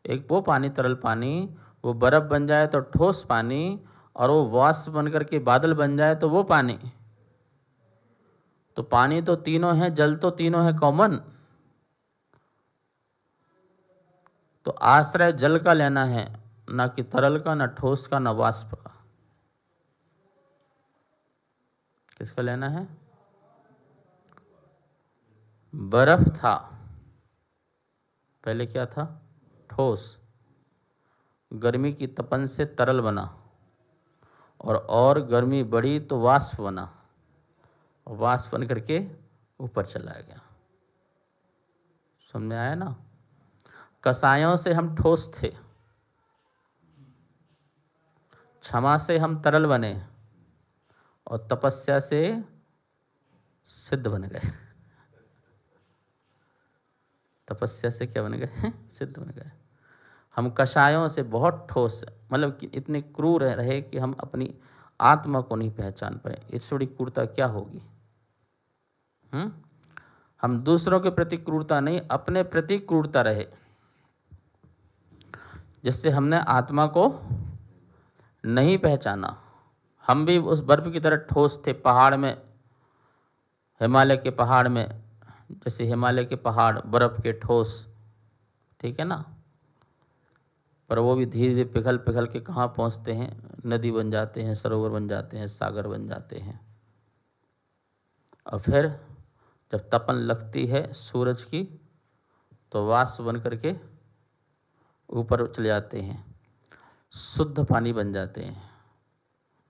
एक वो पानी, तरल पानी, वो बर्फ़ बन जाए तो ठोस पानी, और वो वाष्प बन करके बादल बन जाए तो वो पानी। तो पानी तो तीनों है, जल तो तीनों है कॉमन। तो आश्रय जल का लेना है, ना कि तरल का, ना ठोस का, ना वाष्प का। किसका लेना है? बर्फ था, पहले क्या था? ठोस। गर्मी की तपन से तरल बना, और गर्मी बढ़ी तो वाष्प बना, और वाष्प बन करके ऊपर चला गया। समझ में आया ना? कसायों से हम ठोस थे, क्षमा से हम तरल बने, और तपस्या से सिद्ध बन गए। तपस्या से क्या बन गए? सिद्ध बन गए। हम कषायों से बहुत ठोस, मतलब कि इतने क्रूर रहे कि हम अपनी आत्मा को नहीं पहचान पाए। इससे बड़ी क्रूरता क्या होगी? हम दूसरों के प्रति क्रूरता नहीं, अपने प्रति क्रूरता रहे, जिससे हमने आत्मा को नहीं पहचाना। हम भी उस बर्फ की तरह ठोस थे, पहाड़ में, हिमालय के पहाड़ में, जैसे हिमालय के पहाड़ बर्फ के ठोस, ठीक है ना? पर वो भी धीरे धीरे पिघल पिघल के कहाँ पहुँचते हैं? नदी बन जाते हैं, सरोवर बन जाते हैं, सागर बन जाते हैं। और फिर जब तपन लगती है सूरज की, तो वाष्प बन करके ऊपर चले जाते हैं, शुद्ध पानी बन जाते हैं।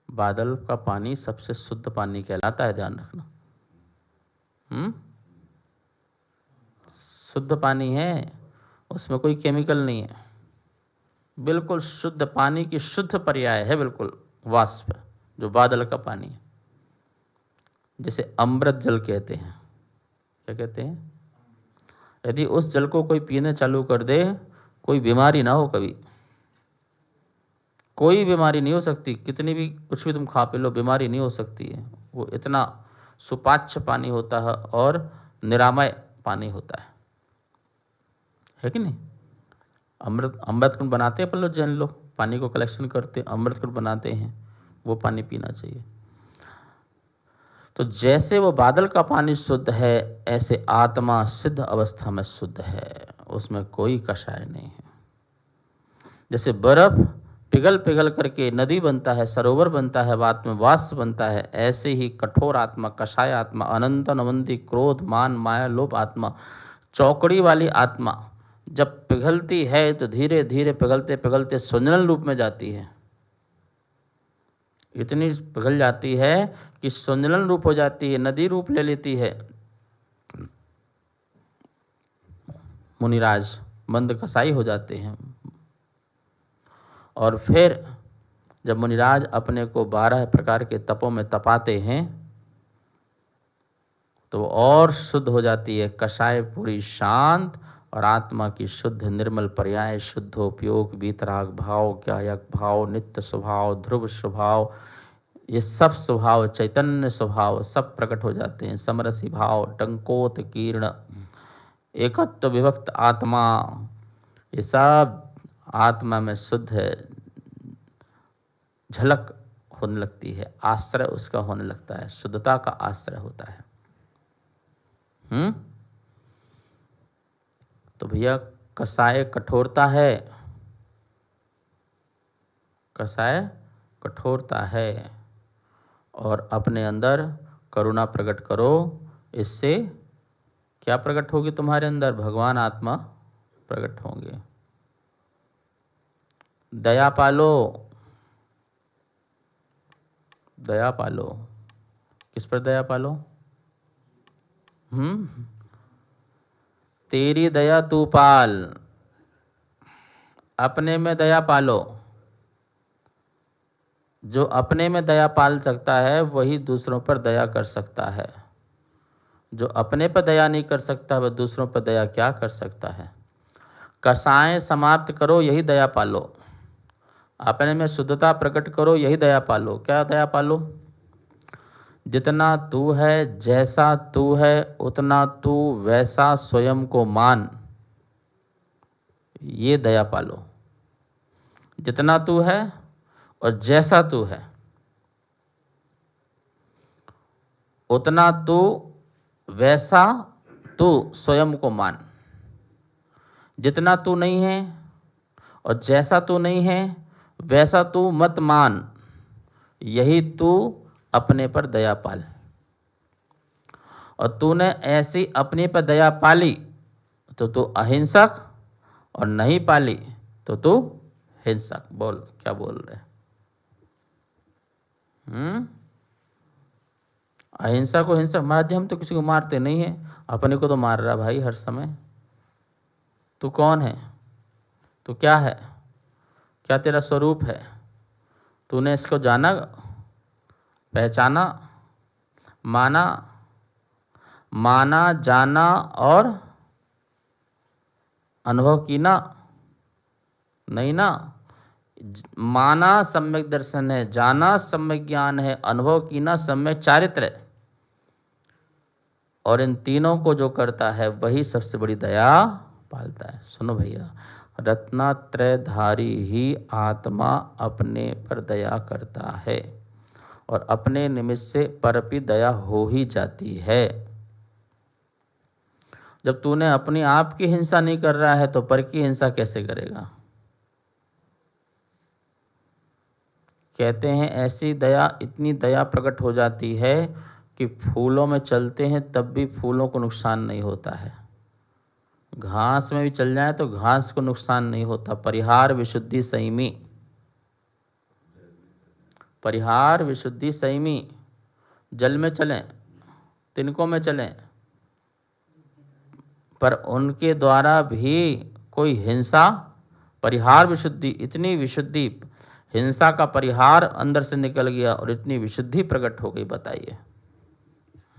बादल का पानी सबसे शुद्ध पानी कहलाता है, ध्यान रखना। शुद्ध पानी है, उसमें कोई केमिकल नहीं है, बिल्कुल शुद्ध पानी की शुद्ध पर्याय है बिल्कुल वाष्प, जो बादल का पानी है, जिसे अमृत जल कहते हैं। क्या कहते हैं? यदि उस जल को कोई पीने चालू कर दे, कोई बीमारी ना हो, कभी कोई बीमारी नहीं हो सकती, कितनी भी कुछ भी तुम खा पी लो, बीमारी नहीं हो सकती है। वो इतना सुपाच्य पानी होता है और निरामय पानी होता है कि नहीं? अमृत कुंड बनाते हैं अपन लोग, जैन लोग पानी को कलेक्शन करते, अमृत कुंड बनाते हैं, वो पानी पीना चाहिए। तो जैसे वो बादल का पानी शुद्ध है, ऐसे आत्मा सिद्ध अवस्था में शुद्ध है, उसमें कोई कषाय नहीं है। जैसे बर्फ पिघल पिघल करके नदी बनता है, सरोवर बनता है, बाद में वाष्प बनता है, ऐसे ही कठोर आत्मा, कषाय आत्मा, अनंत अनवंती क्रोध मान माया लोभ आत्मा, चौकड़ी वाली आत्मा जब पिघलती है तो धीरे धीरे पिघलते पिघलते सुंजनल रूप में जाती है। इतनी पिघल जाती है कि सुंजनल रूप हो जाती है, नदी रूप ले लेती है। मुनिराज मंद कसाई हो जाते हैं। और फिर जब मुनिराज अपने को 12 प्रकार के तपों में तपाते हैं, तो और शुद्ध हो जाती है, कषाय पूरी शांत, और आत्मा की शुद्ध निर्मल पर्याय, शुद्ध उपयोग, वीतराग भाव, ज्ञायक भाव, नित्य स्वभाव, ध्रुव स्वभाव, ये सब स्वभाव, चैतन्य स्वभाव सब प्रकट हो जाते हैं। समरसी भाव, टंकोत कीर्ण, एकत्व विभक्त आत्मा, ये सब आत्मा में शुद्ध है, झलक होने लगती है, आश्रय उसका होने लगता है, शुद्धता का आश्रय होता है। तो भैया कसाय कठोरता है, कसाय कठोरता है, और अपने अंदर करुणा प्रकट करो, इससे क्या प्रकट होगी? तुम्हारे अंदर भगवान आत्मा प्रकट होंगे। दया पालो, दया पालो। किस पर दया पालो? तेरी दया तू पाल, अपने में दया पालो। जो अपने में दया पाल सकता है वही दूसरों पर दया कर सकता है। जो अपने पर दया नहीं कर सकता वह दूसरों पर दया क्या कर सकता है? कसाएं समाप्त करो, यही दया पालो। अपने में शुद्धता प्रकट करो, यही दया पालो। क्या दया पालो? जितना तू है, जैसा तू है, उतना तू वैसा स्वयं को मान, ये दया पालो। जितना तू है और जैसा तू है उतना तू वैसा तू स्वयं को मान। जितना तू नहीं है और जैसा तू नहीं है वैसा तू मत मान। यही तू अपने पर दया पाल। और तूने ऐसी अपने पर दया पाली तो तू अहिंसक, और नहीं पाली तो तू हिंसक। बोल क्या बोल रहे? अहिंसा को हिंसक? महाराज जी हम तो किसी को मारते नहीं हैं। अपने को तो मार रहा भाई हर समय। तू कौन है? तू क्या है? क्या तेरा स्वरूप है? तूने इसको जाना, पहचाना, माना जाना और अनुभव की ना? नहीं ना। माना सम्यक दर्शन है, जाना सम्यक ज्ञान है, अनुभव की ना सम्यक चारित्र है। और इन तीनों को जो करता है वही सबसे बड़ी दया पालता है। सुनो भैया, रत्नात्रयधारी ही आत्मा अपने पर दया करता है और अपने निमित्त से पर भी दया हो ही जाती है। जब तूने अपनी आप की हिंसा नहीं कर रहा है तो पर की हिंसा कैसे करेगा? कहते हैं ऐसी दया, इतनी दया प्रकट हो जाती है कि फूलों में चलते हैं तब भी फूलों को नुकसान नहीं होता है। घास में भी चल जाए तो घास को नुकसान नहीं होता। परिहार विशुद्धि संयमी, परिहार विशुद्धि संयमी। जल में चलें, तिनकों में चलें, पर उनके द्वारा भी कोई हिंसा, परिहार विशुद्धि, इतनी विशुद्धि, हिंसा का परिहार अंदर से निकल गया और इतनी विशुद्धि प्रकट हो गई। बताइए।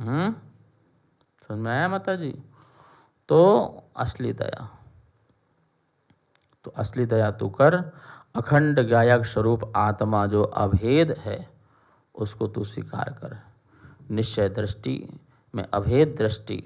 समझ में आया माता जी? तो असली दया, तो असली दया तू कर। अखंड गायक स्वरूप आत्मा जो अभेद है उसको तू स्वीकार कर। निश्चय दृष्टि में अभेद दृष्टि